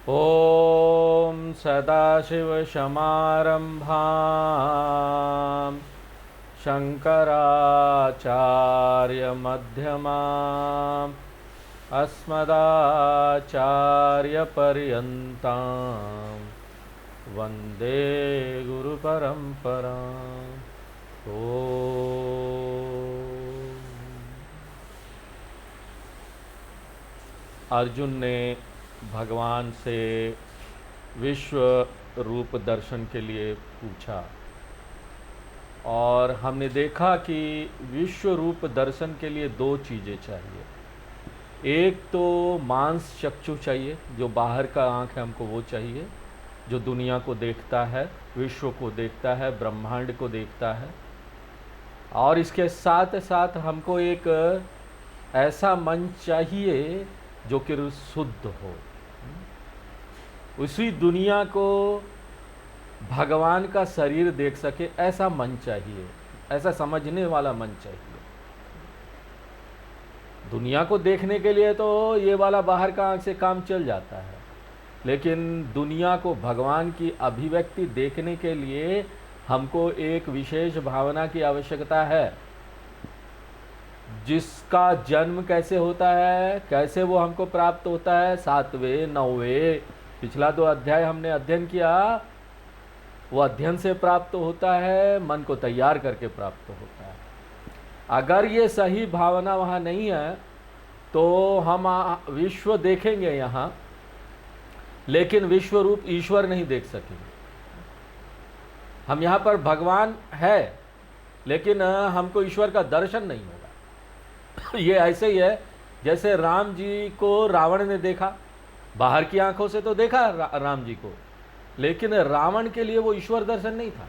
ॐ सदाशिवसमारम्भां शङ्कराचार्यमध्यमाम् अस्मदाचार्यपर्यन्तां वन्दे गुरुपरम्पराम्। ॐ अर्जुन ने भगवान से विश्व रूप दर्शन के लिए पूछा और हमने देखा कि विश्व रूप दर्शन के लिए दो चीज़ें चाहिए। एक तो मांस चक्षु चाहिए, जो बाहर का आँख है हमको वो चाहिए, जो दुनिया को देखता है, विश्व को देखता है, ब्रह्मांड को देखता है। और इसके साथ साथ हमको एक ऐसा मन चाहिए जो कि शुद्ध हो, उसी दुनिया को भगवान का शरीर देख सके, ऐसा मन चाहिए, ऐसा समझने वाला मन चाहिए। दुनिया को देखने के लिए तो ये वाला बाहर का आँख से काम चल जाता है, लेकिन दुनिया को भगवान की अभिव्यक्ति देखने के लिए हमको एक विशेष भावना की आवश्यकता है। जिसका जन्म कैसे होता है, कैसे वो हमको प्राप्त होता है, 7वें 9वें पिछला 2 अध्याय हमने अध्ययन किया, वो अध्ययन से प्राप्त होता है, मन को तैयार करके प्राप्त होता है। अगर ये सही भावना वहाँ नहीं है तो हम विश्व देखेंगे यहाँ, लेकिन विश्व रूप ईश्वर नहीं देख सकेंगे। हम यहाँ पर भगवान है, लेकिन हमको ईश्वर का दर्शन नहीं होगा। ये ऐसे ही है जैसे राम जी को रावण ने देखा, बाहर की आंखों से तो देखा राम जी को, लेकिन रावण के लिए वो ईश्वर दर्शन नहीं था।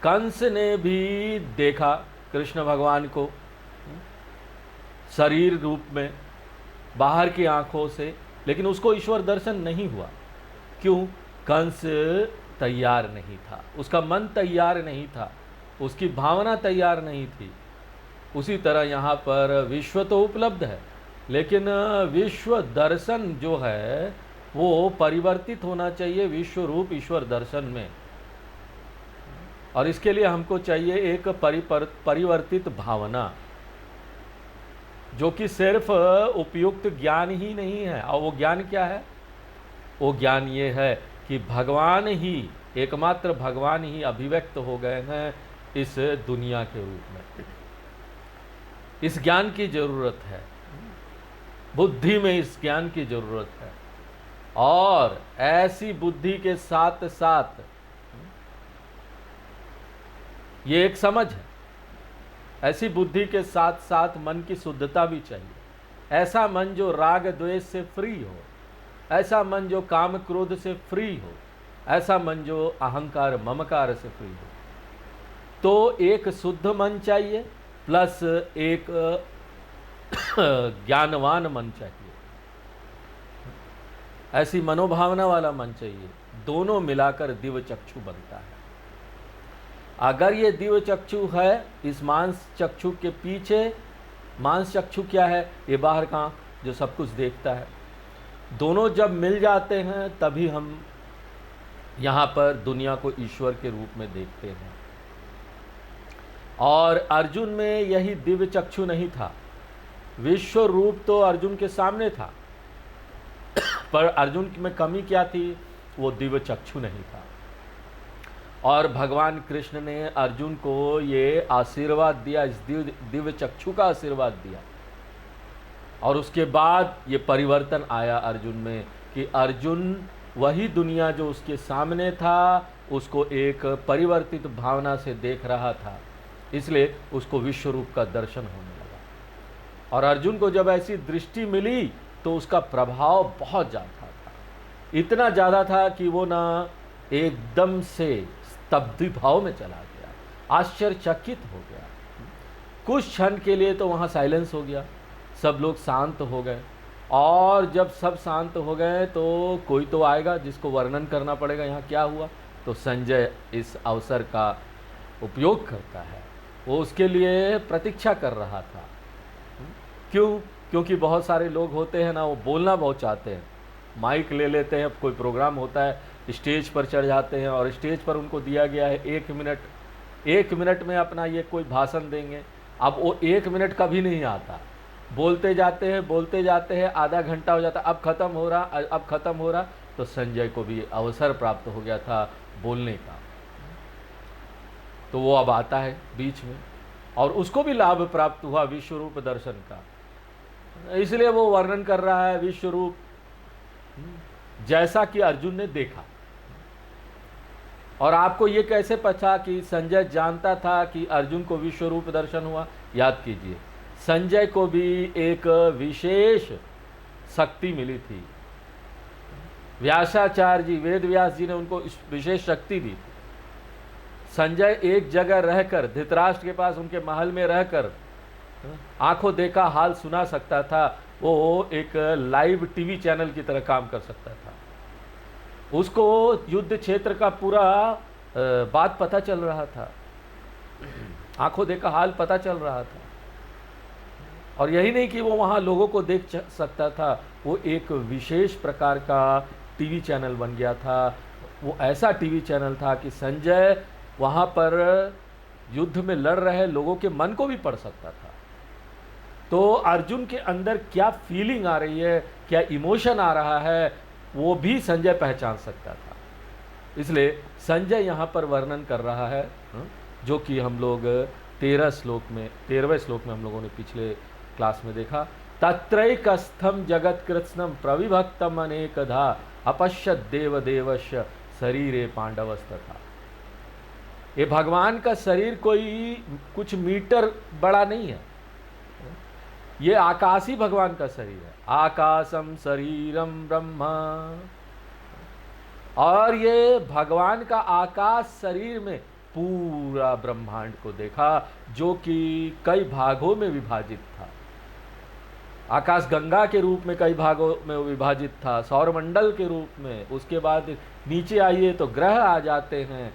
कंस ने भी देखा कृष्ण भगवान को शरीर रूप में, बाहर की आंखों से, लेकिन उसको ईश्वर दर्शन नहीं हुआ। क्यों? कंस तैयार नहीं था, उसका मन तैयार नहीं था, उसकी भावना तैयार नहीं थी। उसी तरह यहाँ पर विश्व तो उपलब्ध है, लेकिन विश्व दर्शन जो है वो परिवर्तित होना चाहिए विश्व रूप ईश्वर दर्शन में। और इसके लिए हमको चाहिए एक परिवर्तित भावना, जो कि सिर्फ उपयुक्त ज्ञान ही नहीं है। और वो ज्ञान क्या है? वो ज्ञान ये है कि भगवान ही, एकमात्र भगवान ही अभिव्यक्त हो गए हैं इस दुनिया के रूप में। इस ज्ञान की जरूरत है, बुद्धि में इस ज्ञान की जरूरत है। और ऐसी बुद्धि के साथ साथ ये एक समझ है, ऐसी बुद्धि के साथ साथ मन की शुद्धता भी चाहिए। ऐसा मन जो राग द्वेष से फ्री हो, ऐसा मन जो काम क्रोध से फ्री हो, ऐसा मन जो अहंकार ममकार से फ्री हो। तो एक शुद्ध मन चाहिए प्लस एक ज्ञानवान मन चाहिए, ऐसी मनोभावना वाला मन चाहिए। दोनों मिलाकर दिव्य चक्षु बनता है। अगर ये दिव्य चक्षु है, इस मांस चक्षु के पीछे, मांस चक्षु क्या है? ये बाहर का जो सब कुछ देखता है। दोनों जब मिल जाते हैं तभी हम यहाँ पर दुनिया को ईश्वर के रूप में देखते हैं। और अर्जुन में यही दिव्य चक्षु नहीं था। विश्व रूप तो अर्जुन के सामने था, पर अर्जुन में कमी क्या थी? वो दिव्य चक्षु नहीं था। और भगवान कृष्ण ने अर्जुन को ये आशीर्वाद दिया, इस दिव्य चक्षु का आशीर्वाद दिया। और उसके बाद ये परिवर्तन आया अर्जुन में कि अर्जुन वही दुनिया जो उसके सामने था, उसको एक परिवर्तित भावना से देख रहा था, इसलिए उसको विश्व रूप का दर्शन होने लगा। और अर्जुन को जब ऐसी दृष्टि मिली तो उसका प्रभाव बहुत ज़्यादा था, इतना ज़्यादा था कि वो ना एकदम से स्तब्ध भाव में चला गया, आश्चर्यचकित हो गया। कुछ क्षण के लिए तो वहाँ साइलेंस हो गया, सब लोग शांत हो गए। और जब सब शांत हो गए तो कोई तो आएगा जिसको वर्णन करना पड़ेगा यहाँ क्या हुआ। तो संजय इस अवसर का उपयोग करता है, वो उसके लिए प्रतीक्षा कर रहा था। क्यों? क्योंकि बहुत सारे लोग होते हैं ना, वो बोलना बहुत चाहते हैं, माइक ले लेते हैं, कोई प्रोग्राम होता है, स्टेज पर चढ़ जाते हैं और स्टेज पर उनको दिया गया है 1 मिनट में अपना ये कोई भाषण देंगे। अब वो 1 मिनट कभी नहीं आता, बोलते जाते हैं, आधा घंटा हो जाता, अब खत्म हो रहा। तो संजय को भी अवसर प्राप्त हो गया था बोलने का, तो वो अब आता है बीच में और उसको भी लाभ प्राप्त हुआ विश्व रूप दर्शन का। इसलिए वो वर्णन कर रहा है विश्व रूप जैसा कि अर्जुन ने देखा। और आपको ये कैसे पता कि संजय जानता था कि अर्जुन को विश्व रूप दर्शन हुआ? याद कीजिए, संजय को भी एक विशेष शक्ति मिली थी। व्यासाचार्य जी, वेद व्यास जी ने उनको इस विशेष शक्ति दी थी। संजय एक जगह रहकर, धृतराष्ट्र के पास उनके महल में रहकर आंखों देखा हाल सुना सकता था। वो एक लाइव टीवी चैनल की तरह काम कर सकता था। उसको युद्ध क्षेत्र का पूरा बात पता चल रहा था, आंखों देखा हाल पता चल रहा था। और यही नहीं कि वो वहाँ लोगों को देख सकता था, वो एक विशेष प्रकार का टीवी चैनल बन गया था। वो ऐसा टीवी चैनल था कि संजय वहाँ पर युद्ध में लड़ रहे लोगों के मन को भी पढ़ सकता था। तो अर्जुन के अंदर क्या फीलिंग आ रही है, क्या इमोशन आ रहा है, वो भी संजय पहचान सकता था। इसलिए संजय यहाँ पर वर्णन कर रहा है, जो कि हम लोग 13वें श्लोक में हम लोगों ने पिछले क्लास में देखा। तत्रैकस्थम जगत कृत्स्नम प्रविभक्तम अनेकधा अपश्यत देव देवस्य शरीरे पांडवस्तथा। ये भगवान का शरीर कोई कुछ मीटर बड़ा नहीं है, ये आकाशी भगवान का शरीर है। आकाशम शरीरम ब्रह्मा, और ये भगवान का आकाश शरीर में पूरा ब्रह्मांड को देखा, जो कि कई भागों में विभाजित था। आकाश गंगा के रूप में कई भागों में विभाजित था, सौरमंडल के रूप में। उसके बाद नीचे आइए तो ग्रह आ जाते हैं,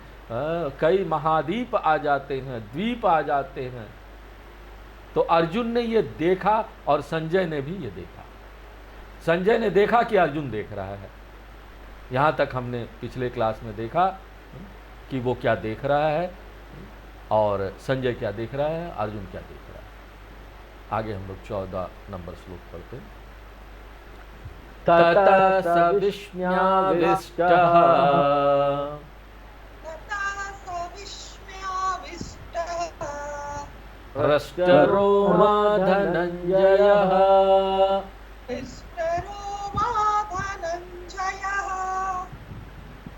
कई महाद्वीप आ जाते हैं, द्वीप आ जाते हैं। तो अर्जुन ने ये देखा और संजय ने भी ये देखा। संजय ने देखा कि अर्जुन देख रहा है। यहाँ तक हमने पिछले क्लास में देखा कि वो क्या देख रहा है और संजय क्या देख रहा है, अर्जुन क्या देख रहा है। आगे हम लोग 14 नंबर श्लोक पढ़ते हैं। ततः स विस्मयाविष्टः हृष्टरोमा धनञ्जयः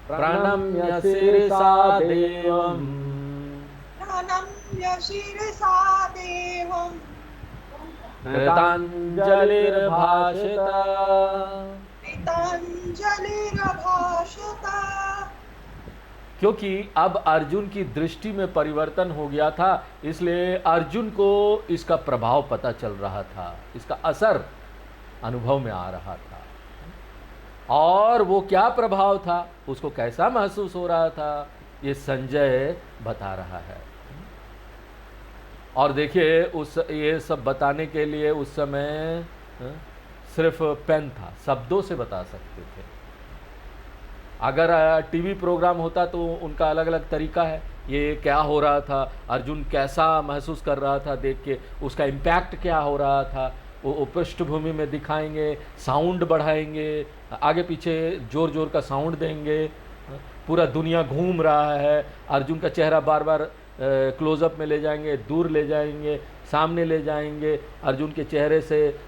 प्रणम्य शिरसा देवम् कृताञ्जलिर्भाषिता। क्योंकि अब अर्जुन की दृष्टि में परिवर्तन हो गया था, इसलिए अर्जुन को इसका प्रभाव पता चल रहा था, इसका असर अनुभव में आ रहा था। और वो क्या प्रभाव था, उसको कैसा महसूस हो रहा था, ये संजय बता रहा है। और देखिए ये सब बताने के लिए उस समय सिर्फ पेन था, शब्दों से बता सकते थे। अगर टीवी प्रोग्राम होता तो उनका अलग अलग तरीका है, ये क्या हो रहा था, अर्जुन कैसा महसूस कर रहा था देख के, उसका इम्पैक्ट क्या हो रहा था, वो पृष्ठभूमि में दिखाएंगे, साउंड बढ़ाएंगे, आगे पीछे जोर जोर का साउंड देंगे, पूरा दुनिया घूम रहा है, अर्जुन का चेहरा बार बार क्लोजअप में ले जाएंगे, दूर ले जाएंगे, सामने ले जाएंगे, अर्जुन के चेहरे से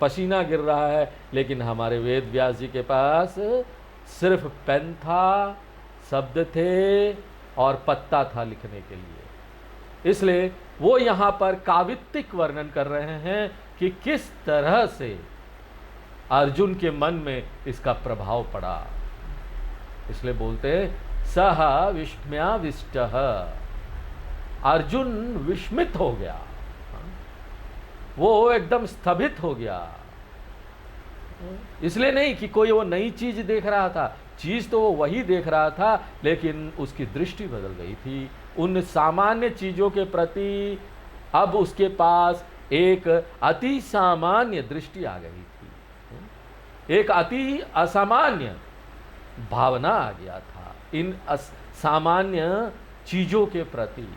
पसीना गिर रहा है। लेकिन हमारे वेद व्यास जी के पास सिर्फ पेन था, शब्द थे और पत्ता था लिखने के लिए। इसलिए वो यहाँ पर काव्यिक वर्णन कर रहे हैं कि किस तरह से अर्जुन के मन में इसका प्रभाव पड़ा। इसलिए बोलते हैं सह विस्मयाविष्टः, अर्जुन विस्मित हो गया, वो एकदम स्थगित हो गया। इसलिए नहीं कि कोई वो नई चीज देख रहा था, चीज तो वो वही देख रहा था, लेकिन उसकी दृष्टि बदल गई थी। उन सामान्य चीजों के प्रति अब उसके पास एक अति सामान्य दृष्टि आ गई थी। एक अति असामान्य भावना आ गया था इन सामान्य चीजों के प्रति।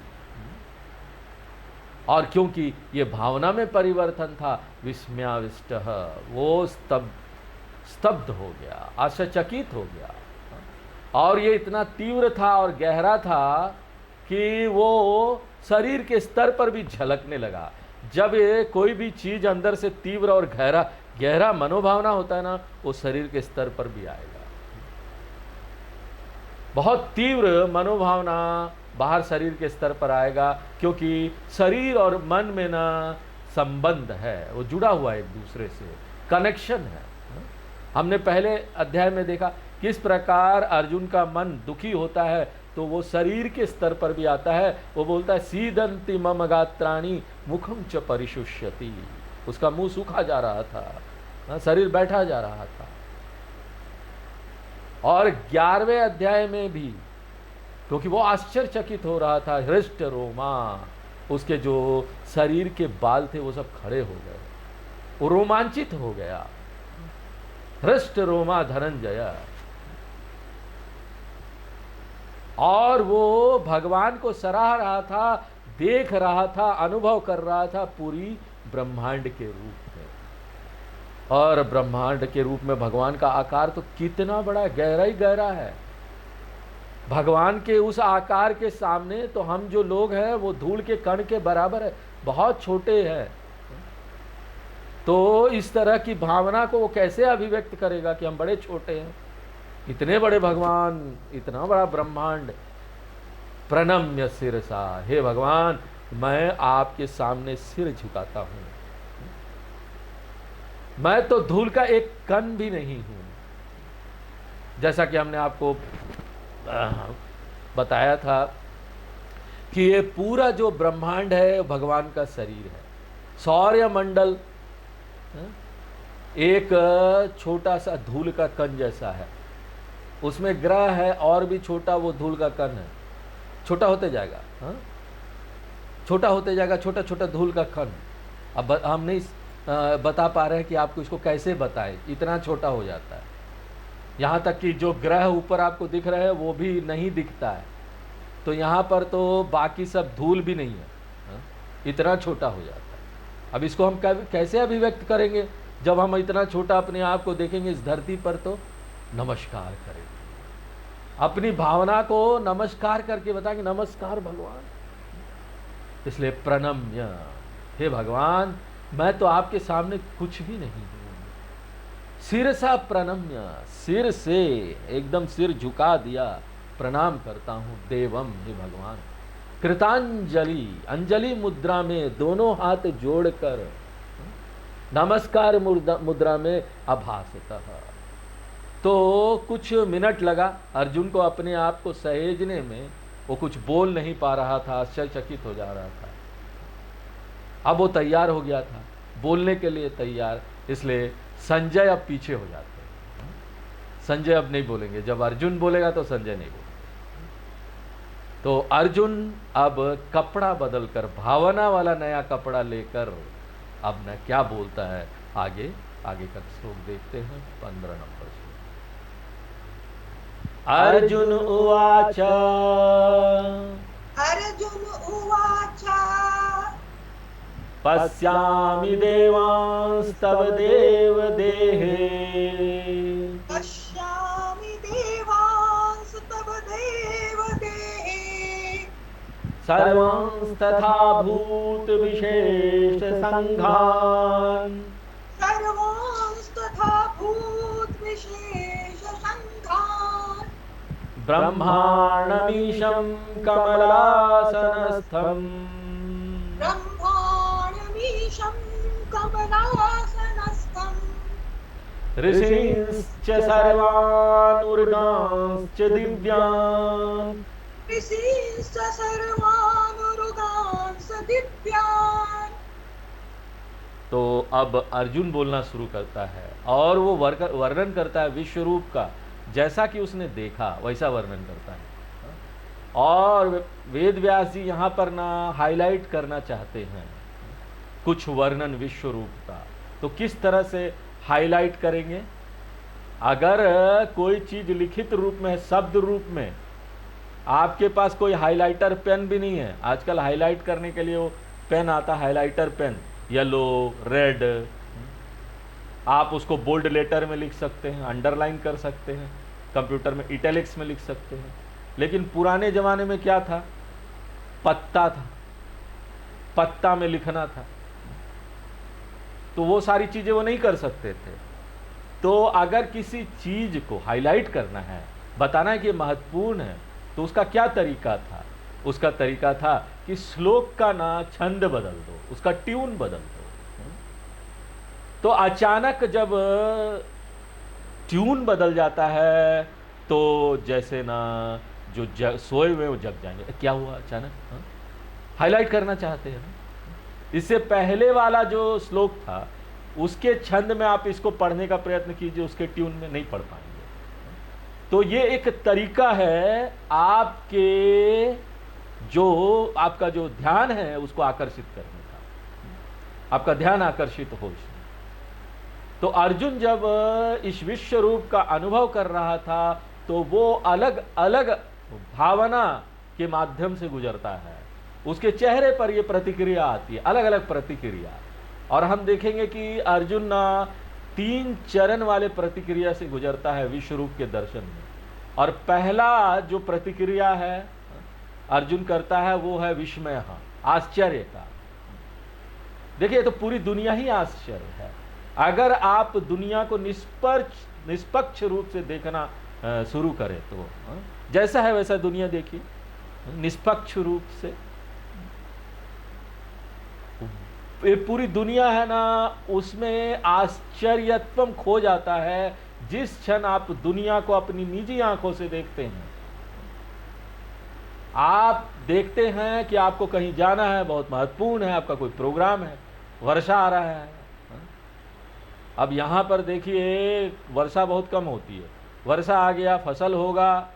और क्योंकि ये भावना में परिवर्तन था, विस्मयाविष्ट, वो स्तब्ध हो गया, आश्चर्यचकित हो गया। और ये इतना तीव्र था और गहरा था कि वो शरीर के स्तर पर भी झलकने लगा। जब ये कोई भी चीज अंदर से तीव्र और गहरा मनोभावना होता है ना, वो शरीर के स्तर पर भी आएगा। बहुत तीव्र मनोभावना बाहर शरीर के स्तर पर आएगा, क्योंकि शरीर और मन में ना संबंध है, वो जुड़ा हुआ है एक दूसरे से, कनेक्शन है। हमने पहले अध्याय में देखा किस प्रकार अर्जुन का मन दुखी होता है तो वो शरीर के स्तर पर भी आता है। वो बोलता है सीदंति मम गात्राणि मुखम च परिशुष्यति, उसका मुंह सूखा जा रहा था, शरीर बैठा जा रहा था। और 11वें अध्याय में भी, क्योंकि वो आश्चर्यचकित हो रहा था, हृष्ट रोमा, उसके जो शरीर के बाल थे वो सब खड़े हो गए, वो रोमांचित हो गया। हृष्ट रोमा धनंजय, और वो भगवान को सराह रहा था, देख रहा था, अनुभव कर रहा था पूरी ब्रह्मांड के रूप में। और ब्रह्मांड के रूप में भगवान का आकार तो कितना बड़ा, गहरा ही गहरा है। भगवान के उस आकार के सामने तो हम जो लोग हैं वो धूल के कण के बराबर है, बहुत छोटे हैं। तो इस तरह की भावना को वो कैसे अभिव्यक्त करेगा कि हम बड़े छोटे हैं। इतने बड़े भगवान, इतना बड़ा ब्रह्मांड, प्रणम्य शिरसा, हे भगवान मैं आपके सामने सिर झुकाता हूं, मैं तो धूल का एक कण भी नहीं हूं। जैसा कि हमने आपको बताया था कि ये पूरा जो ब्रह्मांड है भगवान का शरीर है। सौर्य मंडल एक छोटा सा धूल का कण जैसा है, उसमें ग्रह है और भी छोटा, वो धूल का कण है, छोटा होते जाएगा, छोटा होते जाएगा, छोटा छोटा धूल का कण। अब हम नहीं बता पा रहे हैं कि आपको इसको कैसे बताएं, इतना छोटा हो जाता है। यहाँ तक कि जो ग्रह ऊपर आपको दिख रहे हैं वो भी नहीं दिखता है, तो यहाँ पर तो बाकी सब धूल भी नहीं है, इतना छोटा हो जाता है। अब इसको हम कैसे अभिव्यक्त करेंगे? जब हम इतना छोटा अपने आप को देखेंगे इस धरती पर तो नमस्कार करेंगे, अपनी भावना को नमस्कार करके बताएंगे नमस्कार भगवान। इसलिए प्रणम्य, हे भगवान मैं तो आपके सामने कुछ भी नहीं हूं। सिरसा प्रणम्य, सिर से एकदम सिर झुका दिया, प्रणाम करता हूं देवम, हे भगवान। कृतांजलि, अंजलि मुद्रा में दोनों हाथ जोड़कर नमस्कार मुद्रा में अभासतः। तो कुछ मिनट लगा अर्जुन को अपने आप को सहेजने में, वो कुछ बोल नहीं पा रहा था, आश्चर्यचकित हो जा रहा था। अब वो तैयार हो गया था, बोलने के लिए तैयार, इसलिए संजय अब पीछे हो जाते हैं। संजय अब नहीं बोलेंगे, जब अर्जुन बोलेगा तो संजय नहीं बोलेगा। तो अर्जुन अब कपड़ा बदलकर, भावना वाला नया कपड़ा लेकर अब न क्या बोलता है, आगे का श्लोक देखते हैं 15 नंबर से। अर्जुन उवाच, अर्जुन उवाच पश्यामि देवांस्तव देवदेहे, पश्यामि देवांस्तव देवदेहे, सर्वांस्तथा भूत विशेष संघान्, सर्वांस्तथा भूत विशेष संघान्, ब्रह्माण्डमीशं कमलासनस्थम्, ब्रह्माण्डमीशं कमलासनस्थम्, ऋषींश्च सर्वान् उर्गांश्च दिव्यान्, ऋषींश्च सर्वान् उर्गांश्च दिव्यान्। तो अब अर्जुन बोलना शुरू करता है और वो वर्णन करता है विश्व रूप का, जैसा कि उसने देखा वैसा वर्णन करता है। और वेद व्यास जी यहाँ पर ना हाईलाइट करना चाहते हैं कुछ वर्णन विश्व रूप का। तो किस तरह से हाईलाइट करेंगे? अगर कोई चीज लिखित रूप में है, शब्द रूप में, आपके पास कोई हाइलाइटर पेन भी नहीं है, आजकल हाईलाइट करने के लिए वो पेन आता है, हाइलाइटर पेन, येलो, रेड, आप उसको बोल्ड लेटर में लिख सकते हैं, अंडरलाइन कर सकते हैं, कंप्यूटर में इटैलिक्स में लिख सकते हैं। लेकिन पुराने ज़माने में क्या था? पत्ता था, पत्ता में लिखना था, तो वो सारी चीज़ें वो नहीं कर सकते थे। तो अगर किसी चीज़ को हाईलाइट करना है, बताना है कि महत्वपूर्ण है, तो उसका क्या तरीका था? उसका तरीका था कि श्लोक का ना छंद बदल दो, उसका ट्यून बदल दो। तो अचानक जब ट्यून बदल जाता है तो जैसे ना जो सोए हुए वो जग जाएंगे, क्या हुआ अचानक? हाईलाइट करना चाहते हैं ना। इससे पहले वाला जो श्लोक था उसके छंद में आप इसको पढ़ने का प्रयत्न कीजिए, उसके ट्यून में नहीं पढ़ पाएंगे। तो ये एक तरीका है आपके आपका जो ध्यान है उसको आकर्षित करने का, आपका ध्यान आकर्षित हो इसमें। तो अर्जुन जब इस विश्व रूप का अनुभव कर रहा था तो वो अलग अलग भावना के माध्यम से गुजरता है, उसके चेहरे पर ये प्रतिक्रिया आती है, अलग अलग प्रतिक्रिया। और हम देखेंगे कि अर्जुन ना 3 चरण वाले प्रतिक्रिया से गुजरता है विश्व रूप के दर्शन में। और पहला जो प्रतिक्रिया है अर्जुन करता है वो है विस्मय, आश्चर्य का। देखिए तो पूरी दुनिया ही आश्चर्य है। अगर आप दुनिया को निष्पक्ष रूप से देखना शुरू करें तो जैसा है वैसा दुनिया देखिए, निष्पक्ष रूप से। ये पूरी दुनिया है ना, उसमें आश्चर्यत्वम खो जाता है जिस क्षण आप दुनिया को अपनी निजी आंखों से देखते हैं। आप देखते हैं कि आपको कहीं जाना है, बहुत महत्वपूर्ण है, आपका कोई प्रोग्राम है, वर्षा आ रहा है। अब यहाँ पर देखिए वर्षा बहुत कम होती है, वर्षा आ गया, फसल होगा,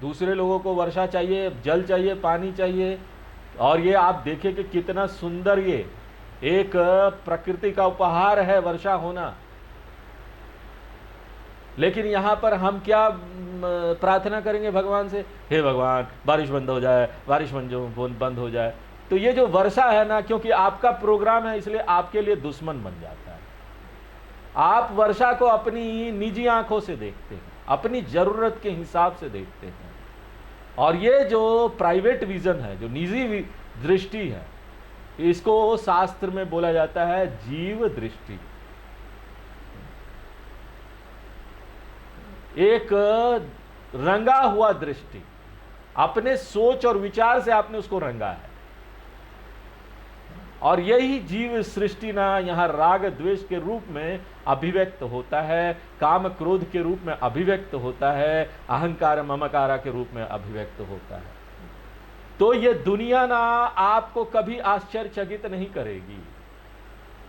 दूसरे लोगों को वर्षा चाहिए, जल चाहिए, पानी चाहिए। और ये आप देखें कि कितना सुंदर ये एक प्रकृति का उपहार है वर्षा होना। लेकिन यहाँ पर हम क्या प्रार्थना करेंगे भगवान से? हे भगवान बारिश बंद हो जाए, बारिश बंद हो जाए। तो ये जो वर्षा है ना, क्योंकि आपका प्रोग्राम है इसलिए आपके लिए दुश्मन बन जाता है। आप वर्षा को अपनी निजी आंखों से देखते हैं, अपनी जरूरत के हिसाब से देखते हैं। और ये जो प्राइवेट विजन है, जो निजी दृष्टि है, इसको शास्त्र में बोला जाता है जीव दृष्टि। एक रंगा हुआ दृष्टि, अपने सोच और विचार से आपने उसको रंगा है। और यही जीव सृष्टि ना यहाँ राग द्वेष के रूप में अभिव्यक्त होता है, काम क्रोध के रूप में अभिव्यक्त होता है, अहंकार ममकारा के रूप में अभिव्यक्त होता है। तो ये दुनिया ना आपको कभी आश्चर्यचकित नहीं करेगी।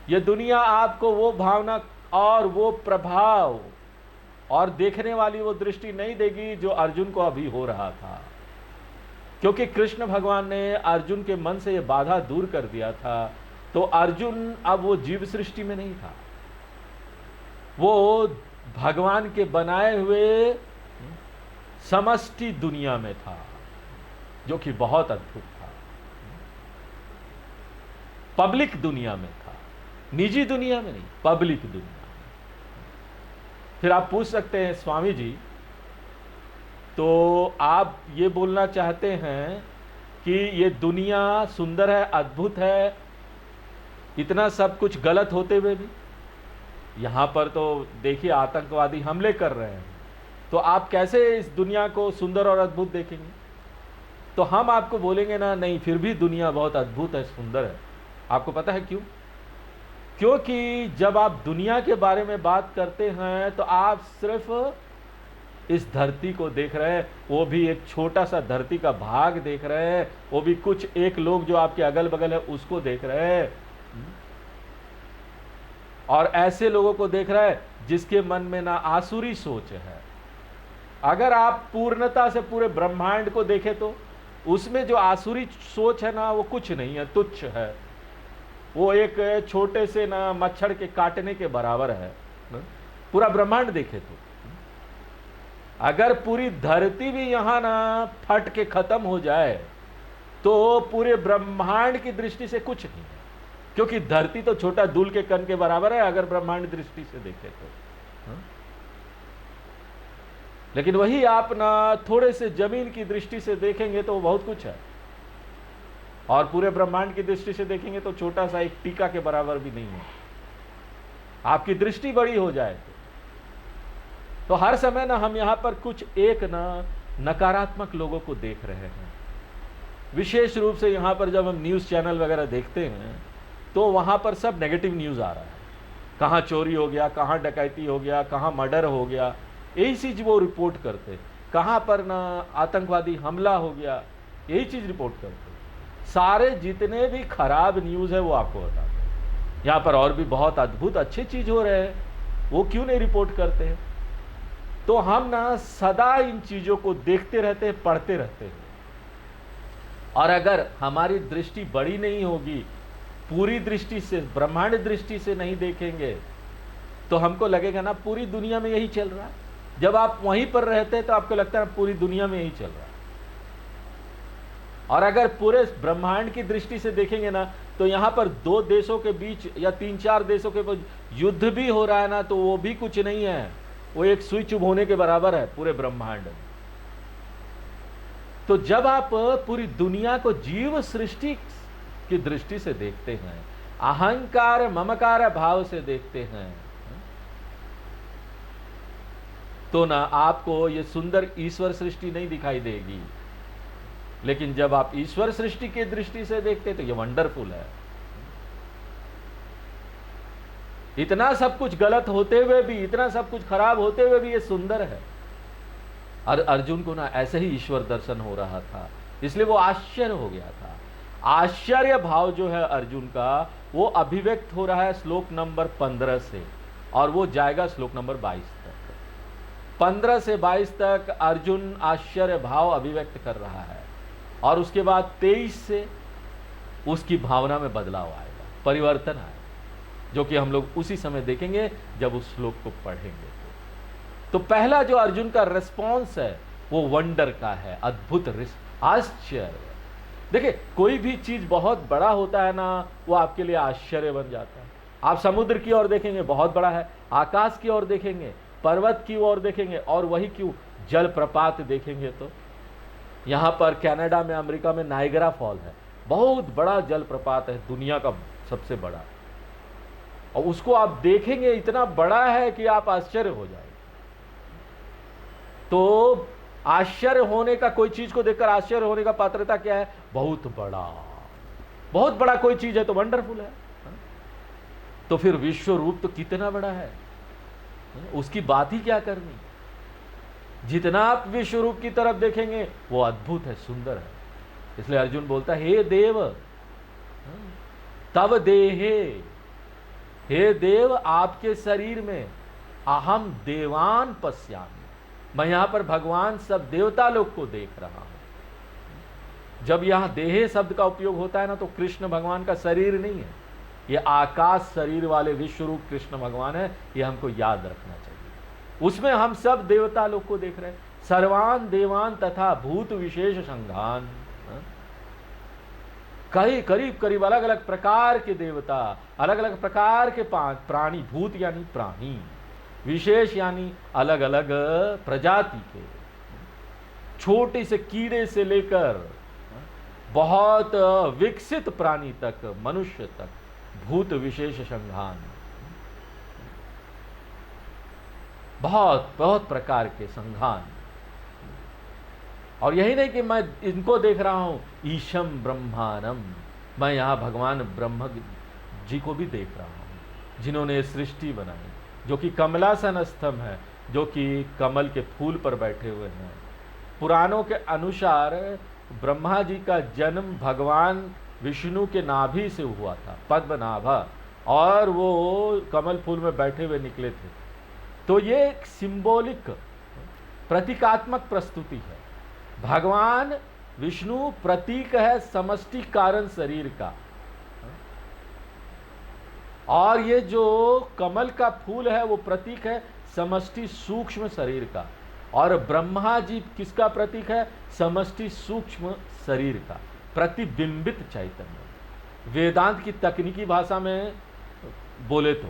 ये दुनिया आपको वो भावना और वो प्रभाव और देखने वाली वो दृष्टि नहीं देगी जो अर्जुन को अभी हो रहा था। क्योंकि कृष्ण भगवान ने अर्जुन के मन से ये बाधा दूर कर दिया था। तो अर्जुन अब वो जीव सृष्टि में नहीं था, वो भगवान के बनाए हुए समष्टि दुनिया में था, जो कि बहुत अद्भुत था। पब्लिक दुनिया में था, निजी दुनिया में नहीं, पब्लिक दुनिया। फिर आप पूछ सकते हैं स्वामी जी, तो आप ये बोलना चाहते हैं कि ये दुनिया सुंदर है, अद्भुत है, इतना सब कुछ गलत होते हुए भी? यहाँ पर तो देखिए आतंकवादी हमले कर रहे हैं, तो आप कैसे इस दुनिया को सुंदर और अद्भुत देखेंगे? तो हम आपको बोलेंगे ना, नहीं फिर भी दुनिया बहुत अद्भुत है, सुंदर है। आपको पता है क्यों? क्योंकि जब आप दुनिया के बारे में बात करते हैं तो आप सिर्फ इस धरती को देख रहे हैं, वो भी एक छोटा सा धरती का भाग देख रहे हैं, वो भी कुछ एक लोग जो आपके अगल बगल है उसको देख रहे हैं। और ऐसे लोगों को देख रहे हैं जिसके मन में ना आसुरी सोच है। अगर आप पूर्णता से पूरे ब्रह्मांड को देखें तो उसमें जो आसुरी सोच है ना, वो कुछ नहीं है, तुच्छ है। वो एक छोटे से ना मच्छर के काटने के बराबर है। पूरा ब्रह्मांड देखे तो अगर पूरी धरती भी यहाँ ना फट के खत्म हो जाए तो पूरे ब्रह्मांड की दृष्टि से कुछ नहीं है, क्योंकि धरती तो छोटा धूल के कण के बराबर है अगर ब्रह्मांड दृष्टि से देखें तो। हाँ? लेकिन वही आप ना थोड़े से जमीन की दृष्टि से देखेंगे तो बहुत कुछ है, और पूरे ब्रह्मांड की दृष्टि से देखेंगे तो छोटा सा एक टीका के बराबर भी नहीं है। आपकी दृष्टि बड़ी हो जाए तो हर समय ना हम यहां पर कुछ एक ना नकारात्मक लोगों को देख रहे हैं। विशेष रूप से यहां पर जब हम न्यूज़ चैनल वगैरह देखते हैं तो वहां पर सब नेगेटिव न्यूज़ आ रहा है। कहाँ चोरी हो गया, कहाँ डकैती हो गया, कहाँ मर्डर हो गया, यही चीज़ वो रिपोर्ट करते। कहाँ पर ना आतंकवादी हमला हो गया, यही चीज़ रिपोर्ट करते। सारे जितने भी खराब न्यूज़ है वो आपको बताते हैं। यहाँ पर और भी बहुत अद्भुत अच्छी चीज़ हो रहे हैं, वो क्यों नहीं रिपोर्ट करते हैं? तो हम ना सदा इन चीज़ों को देखते रहते हैं, पढ़ते रहते हैं। और अगर हमारी दृष्टि बड़ी नहीं होगी, पूरी दृष्टि से, ब्रह्मांड दृष्टि से नहीं देखेंगे तो हमको लगेगा ना पूरी दुनिया में यही चल रहा है। जब आप वहीं पर रहते हैं तो आपको लगता है पूरी दुनिया में यही चल रहा है। और अगर पूरे ब्रह्मांड की दृष्टि से देखेंगे ना तो यहाँ पर दो देशों के बीच या 3-4 देशों के बीच युद्ध भी हो रहा है ना, तो वो भी कुछ नहीं है, वो एक सुई चुभ होने के बराबर है पूरे ब्रह्मांड में। तो जब आप पूरी दुनिया को जीव सृष्टि की दृष्टि से देखते हैं, अहंकार ममकार भाव से देखते हैं, तो ना आपको ये सुंदर ईश्वर सृष्टि नहीं दिखाई देगी। लेकिन जब आप ईश्वर सृष्टि की दृष्टि से देखते तो ये वंडरफुल है। इतना सब कुछ गलत होते हुए भी, इतना सब कुछ खराब होते हुए भी ये सुंदर है। और अर्जुन को ना ऐसे ही ईश्वर दर्शन हो रहा था, इसलिए वो आश्चर्य हो गया था। आश्चर्य भाव जो है अर्जुन का, वो अभिव्यक्त हो रहा है श्लोक नंबर 15 से, और वो जाएगा श्लोक नंबर 22 तक। 15 से 22 तक अर्जुन आश्चर्य भाव अभिव्यक्त कर रहा है, और उसके बाद 23 से उसकी भावना में बदलाव आएगा, परिवर्तन आएगा, जो कि हम लोग उसी समय देखेंगे जब उस श्लोक को पढ़ेंगे। तो पहला जो अर्जुन का रिस्पॉन्स है वो वंडर का है, अद्भुत आश्चर्य। देखिए, कोई भी चीज बहुत बड़ा होता है ना, वो आपके लिए आश्चर्य बन जाता है। आप समुद्र की ओर देखेंगे, बहुत बड़ा है, आकाश की ओर देखेंगे, पर्वत की ओर देखेंगे, और वही क्यों जलप्रपात देखेंगे तो यहाँ पर कनाडा में, अमेरिका में नायग्रा फॉल है, बहुत बड़ा जलप्रपात है, दुनिया का सबसे बड़ा, और उसको आप देखेंगे इतना बड़ा है कि आप आश्चर्य हो जाएंगे। तो आश्चर्य होने का, कोई चीज को देखकर आश्चर्य होने का पात्रता क्या है? बहुत बड़ा कोई चीज है तो वंडरफुल है। तो फिर विश्व रूप तो कितना बड़ा है, उसकी बात ही क्या करनी। जितना आप विश्व रूप की तरफ देखेंगे वो अद्भुत है, सुंदर है। इसलिए अर्जुन बोलता है, हे देव तव देहे, हे देव आपके शरीर में, अहम देवान पश्यामि, मैं यहां पर भगवान सब देवता लोग को देख रहा हूं। जब यहां देहे शब्द का उपयोग होता है ना, तो कृष्ण भगवान का शरीर नहीं है, ये आकाश शरीर वाले विश्वरूप कृष्ण भगवान है, ये हमको याद रखना चाहिए। उसमें हम सब देवता लोग को देख रहे हैं, सर्वान देवान तथा भूत विशेष संघान, कई करीब अलग अलग प्रकार के देवता, अलग अलग प्रकार के प्राणी, भूत यानी प्राणी, विशेष यानी अलग अलग प्रजाति के, छोटे से कीड़े से लेकर बहुत विकसित प्राणी तक, मनुष्य तक, भूत विशेष संघान, बहुत प्रकार के संघान। और यही नहीं कि मैं इनको देख रहा हूं, ईशम ब्रह्मानम, मैं यहां भगवान ब्रह्म जी को भी देख रहा हूं, जिन्होंने सृष्टि बनाई, जो कि कमलासन स्तंभ है, जो कि कमल के फूल पर बैठे हुए हैं। पुराणों के अनुसार ब्रह्मा जी का जन्म भगवान विष्णु के नाभि से हुआ था, पद्मनाभा, और वो कमल फूल में बैठे हुए निकले थे। तो ये एक सिंबॉलिक, प्रतीकात्मक प्रस्तुति है। भगवान विष्णु प्रतीक है समष्टि कारण शरीर का, और ये जो कमल का फूल है वो प्रतीक है समष्टि सूक्ष्म शरीर का। और ब्रह्मा जी किसका प्रतीक है? समष्टि सूक्ष्म शरीर का, प्रतिबिंबित चैतन्य, वेदांत की तकनीकी भाषा में बोले तो।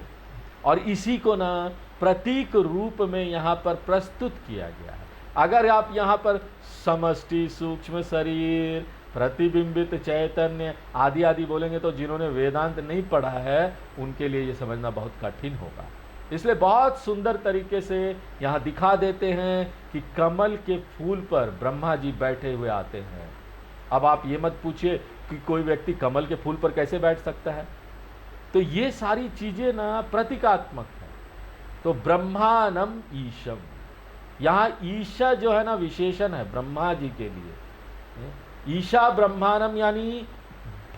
और इसी को ना प्रतीक रूप में यहाँ पर प्रस्तुत किया गया है। अगर आप यहाँ पर समष्टि सूक्ष्म शरीर, प्रतिबिंबित चैतन्य आदि आदि बोलेंगे तो जिन्होंने वेदांत नहीं पढ़ा है उनके लिए ये समझना बहुत कठिन होगा। इसलिए बहुत सुंदर तरीके से यहाँ दिखा देते हैं कि कमल के फूल पर ब्रह्मा जी बैठे हुए आते हैं। अब आप ये मत पूछिए कि कोई व्यक्ति कमल के फूल पर कैसे बैठ सकता है, तो ये सारी चीजें ना प्रतीकात्मक है। तो ब्रह्मानम ईशम, यहाँ ईशा जो है ना विशेषण है ब्रह्मा जी के लिए। ईशा ब्रह्मानम यानी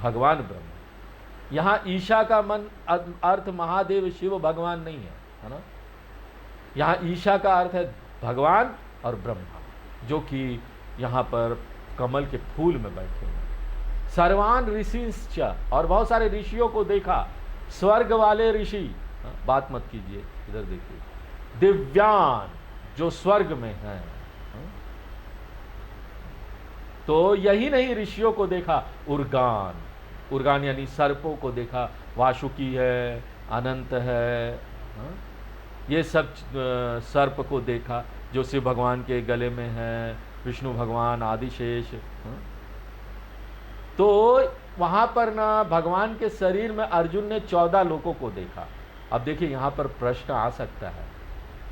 भगवान ब्रह्म। यहाँ ईशा का मन अर्थ महादेव शिव भगवान नहीं है ना। यहाँ ईशा का अर्थ है भगवान और ब्रह्मा, जो कि यहाँ पर कमल के फूल में बैठे हैं। सर्वान ऋषिश्च, और बहुत सारे ऋषियों को देखा, स्वर्ग वाले ऋषि, बात मत कीजिए इधर देखिए, दिव्यान जो स्वर्ग में हैं। तो यही नहीं, ऋषियों को देखा, उर्गान, उर्गान यानी सर्पों को देखा, वासुकी है, अनंत है, ये सब सर्प को देखा जो शिव भगवान के गले में है, विष्णु भगवान, आदिशेष। तो वहां पर ना भगवान के शरीर में अर्जुन ने 14 लोगों को देखा। अब देखिए यहाँ पर प्रश्न आ सकता है,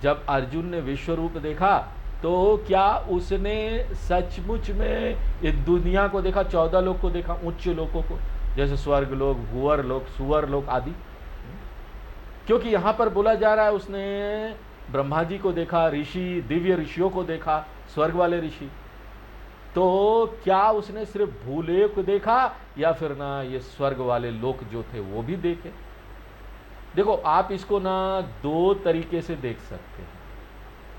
जब अर्जुन ने विश्व रूप देखा तो क्या उसने सचमुच में इस दुनिया को देखा, 14 लोग को देखा, उच्च लोगों को, जैसे स्वर्ग लोग, भूवर लोग, सुअर लोग आदि? क्योंकि यहाँ पर बोला जा रहा है उसने ब्रह्मा जी को देखा, ऋषि, दिव्य ऋषियों को देखा, स्वर्ग वाले ऋषि। तो क्या उसने सिर्फ भूलोक देखा या फिर ना ये स्वर्ग वाले लोक जो थे वो भी देखे? देखो आप इसको ना 2 तरीके से देख सकते हैं।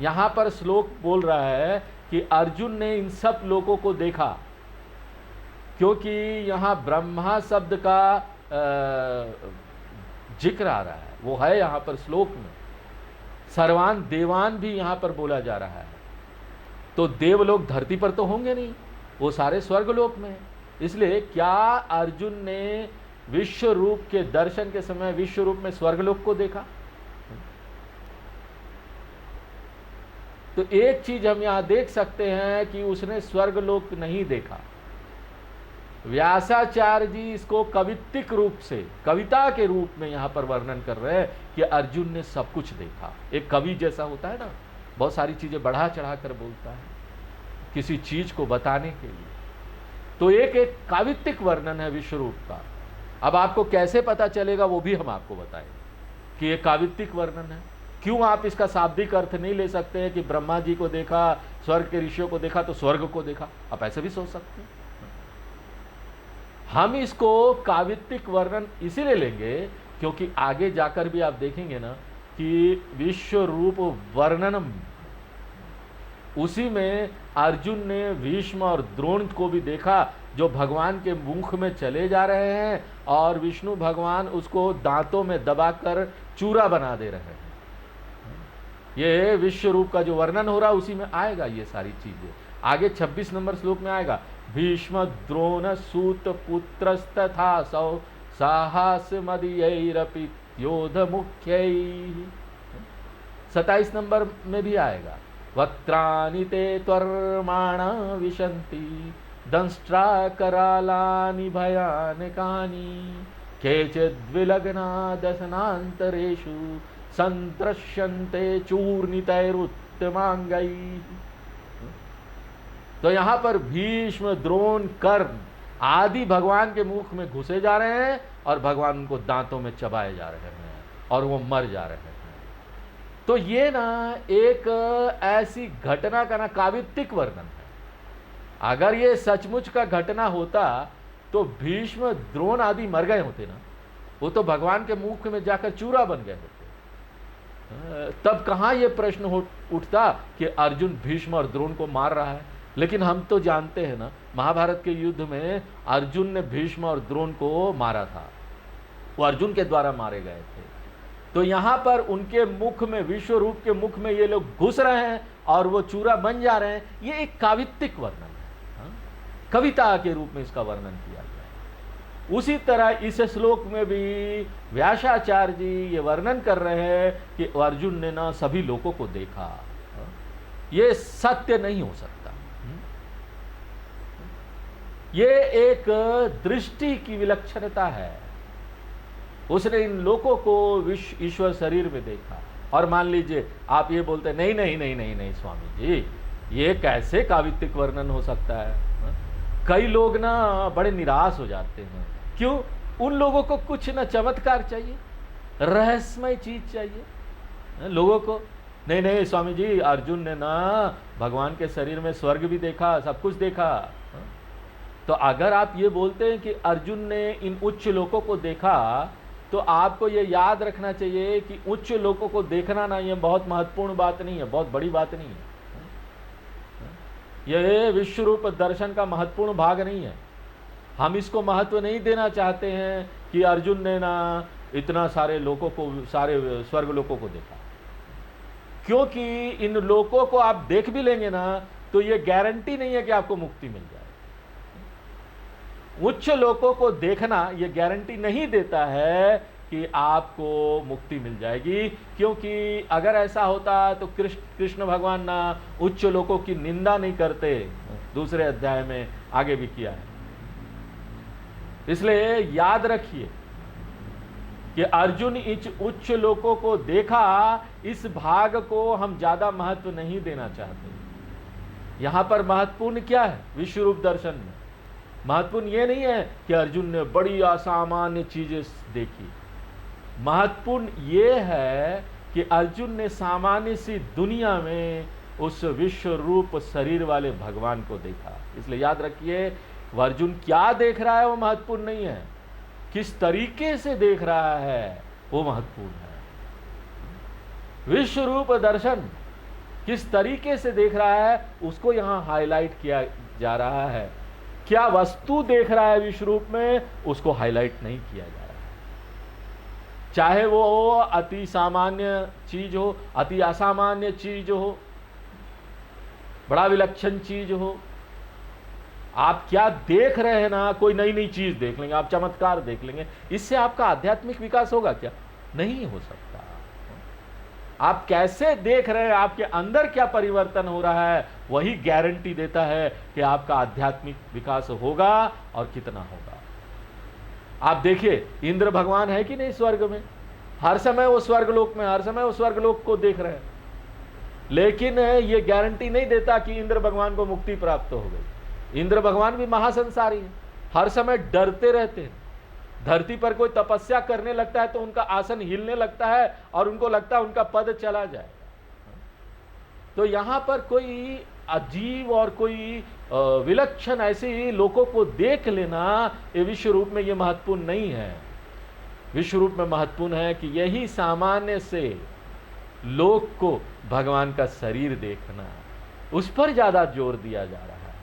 यहाँ पर श्लोक बोल रहा है कि अर्जुन ने इन सब लोगों को देखा, क्योंकि यहाँ ब्रह्मा शब्द का जिक्र आ रहा है, वो है यहाँ पर श्लोक में। सर्वान देवान भी यहाँ पर बोला जा रहा है, तो देव लोग धरती पर तो होंगे नहीं, वो सारे स्वर्ग लोक में। इसलिए क्या अर्जुन ने विश्व रूप के दर्शन के समय विश्व रूप में स्वर्ग लोक को देखा? तो एक चीज हम यहां देख सकते हैं कि उसने स्वर्ग लोक नहीं देखा। व्यासाचार्य जी इसको कवित्तिक रूप से, कविता के रूप में यहां पर वर्णन कर रहे हैं कि अर्जुन ने सब कुछ देखा। एक कवि जैसा होता है ना, बहुत सारी चीजें बढ़ा चढ़ा कर बोलता है किसी चीज को बताने के लिए। तो एक कावित्तिक वर्णन है विश्व रूप का। अब आपको कैसे पता चलेगा वो भी हम आपको बताएंगे कि ये कावित्तिक वर्णन है। क्यों आप इसका शाब्दिक अर्थ नहीं ले सकते हैं कि ब्रह्मा जी को देखा, स्वर्ग के ऋषियों को देखा तो स्वर्ग को देखा? आप ऐसे भी सोच सकते हैं। हम इसको कावित्तिक वर्णन इसीलिए लेंगे क्योंकि आगे जाकर भी आप देखेंगे ना कि विश्व रूप वर्णनम, उसी में अर्जुन ने भीष्म और द्रोण को भी देखा जो भगवान के मुख में चले जा रहे हैं और विष्णु भगवान उसको दांतों में दबाकर चूरा बना दे रहे हैं। ये विश्व रूप का जो वर्णन हो रहा है उसी में आएगा ये सारी चीजें। आगे 26 नंबर श्लोक में आएगा, भीष्म द्रोण सूत पुत्रस्तथा सौ साहस मदीयैरपि योध मुख्यै। 27 नंबर में भी आएगा, वक्त्राणि ते त्वर्माणा विशन्ति दंष्ट्रा करालानि भयानकानि केचिद्विलग्ना दशनान्तरेषु संत्रश्यन्ते चूर्णितैरुत्तमांगैः। तो यहाँ पर भीष्म, द्रोण, कर्ण आदि भगवान के मुख में घुसे जा रहे हैं और भगवान उनको दांतों में चबाए जा रहे हैं और वो मर जा रहे हैं। तो ये ना एक ऐसी घटना का ना कावित्तिक वर्णन है। अगर ये सचमुच का घटना होता तो भीष्म, द्रोण आदि मर गए होते ना, वो तो भगवान के मुख में जाकर चूरा बन गए होते। तब कहाँ ये प्रश्न उठता कि अर्जुन भीष्म और द्रोण को मार रहा है। लेकिन हम तो जानते हैं ना, महाभारत के युद्ध में अर्जुन ने भीष्म और द्रोण को मारा था, वो अर्जुन के द्वारा मारे गए थे। तो यहाँ पर उनके मुख में, विश्व रूप के मुख में ये लोग घुस रहे हैं और वो चूरा बन जा रहे हैं, ये एक कावित्तिक वर्णन है। हाँ? कविता के रूप में इसका वर्णन किया गया है। उसी तरह इस श्लोक में भी व्यासाचार्य जी ये वर्णन कर रहे हैं कि अर्जुन ने ना सभी लोगों को देखा। हाँ? ये सत्य नहीं हो सकता। ये एक दृष्टि की विलक्षणता है। उसने इन लोगों को ईश्वर शरीर में देखा। और मान लीजिए आप ये बोलते नहीं नहीं नहीं नहीं नहीं स्वामी जी, ये कैसे कावित्तिक वर्णन हो सकता है। कई लोग ना बड़े निराश हो जाते हैं। क्यों? उन लोगों को कुछ ना चमत्कार चाहिए, रहस्यमय चीज चाहिए। लोगों को नहीं नहीं स्वामी जी, अर्जुन ने ना भगवान के शरीर में स्वर्ग भी देखा, सब कुछ देखा। तो अगर आप ये बोलते हैं कि अर्जुन ने इन उच्च लोगों को देखा, तो आपको ये याद रखना चाहिए कि उच्च लोगों को देखना ना ये बहुत महत्वपूर्ण बात नहीं है, बहुत बड़ी बात नहीं है। यह विश्व रूप दर्शन का महत्वपूर्ण भाग नहीं है। हम इसको महत्व नहीं देना चाहते हैं कि अर्जुन ने ना इतना सारे लोगों को, सारे स्वर्ग लोगों को देखा, क्योंकि इन लोगों को आप देख भी लेंगे ना तो ये गारंटी नहीं है कि आपको मुक्ति मिल जाए। उच्च लोगों को देखना ये गारंटी नहीं देता है कि आपको मुक्ति मिल जाएगी, क्योंकि अगर ऐसा होता तो कृष्ण भगवान ना उच्च लोगों की निंदा नहीं करते। दूसरे अध्याय में आगे भी किया है। इसलिए याद रखिए कि अर्जुन इस उच्च लोगों को देखा, इस भाग को हम ज्यादा महत्व नहीं देना चाहते। यहां पर महत्वपूर्ण क्या है? विश्व रूप दर्शन में महत्वपूर्ण ये नहीं है कि अर्जुन ने बड़ी असामान्य चीजें देखी। महत्वपूर्ण ये है कि अर्जुन ने सामान्य सी दुनिया में उस विश्व रूप शरीर वाले भगवान को देखा। इसलिए याद रखिए, अर्जुन क्या देख रहा है वो महत्वपूर्ण नहीं है, किस तरीके से देख रहा है वो महत्वपूर्ण है। विश्व रूप दर्शन किस तरीके से देख रहा है उसको यहां हाईलाइट किया जा रहा है। क्या वस्तु देख रहा है विश्व रूप में, उसको हाईलाइट नहीं किया जा रहा है। चाहे वो अति सामान्य चीज हो, अति असामान्य चीज हो, बड़ा विलक्षण चीज हो, आप क्या देख रहे हैं ना, कोई नई नई चीज देख लेंगे, आप चमत्कार देख लेंगे, इससे आपका आध्यात्मिक विकास होगा क्या? नहीं हो सकता। आप कैसे देख रहे हैं, आपके अंदर क्या परिवर्तन हो रहा है, वही गारंटी देता है कि आपका आध्यात्मिक विकास होगा और कितना होगा। आप देखिए, इंद्र भगवान है कि नहीं स्वर्ग में? हर समय वो स्वर्गलोक में, हर समय वो स्वर्गलोक को देख रहे हैं, लेकिन ये गारंटी नहीं देता कि इंद्र भगवान को मुक्ति प्राप्त हो गई। इंद्र भगवान भी महासंसारी है, हर समय डरते रहते हैं। धरती पर कोई तपस्या करने लगता है तो उनका आसन हिलने लगता है और उनको लगता है उनका पद चला जाएगा। तो यहां पर कोई अजीब और कोई विलक्षण ऐसे लोगों को देख लेना ये विश्व रूप में ये महत्वपूर्ण नहीं है। विश्व रूप में महत्वपूर्ण है कि यही सामान्य से लोक को भगवान का शरीर देखना, उस पर ज्यादा जोर दिया जा रहा है।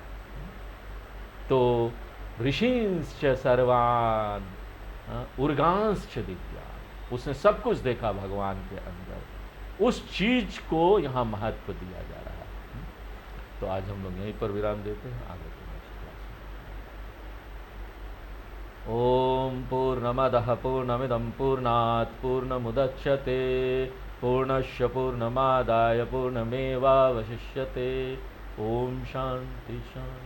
तो ऋषिंश्च सर्वान् उर्गांश्च दिव्या, उसने सब कुछ देखा भगवान के अंदर, उस चीज को यहाँ महत्व दिया जा रहा है। तो आज हम लोग यहीं पर विराम देते हैं, आगे की नेक्स्ट क्लास में। ओम पूर्णमदः पूर्णमिदं पूर्णात् पूर्णमुदच्यते पूर्णस्य पूर्णमादाय पूर्णमेवावशिष्यते। ओम शांति शांति।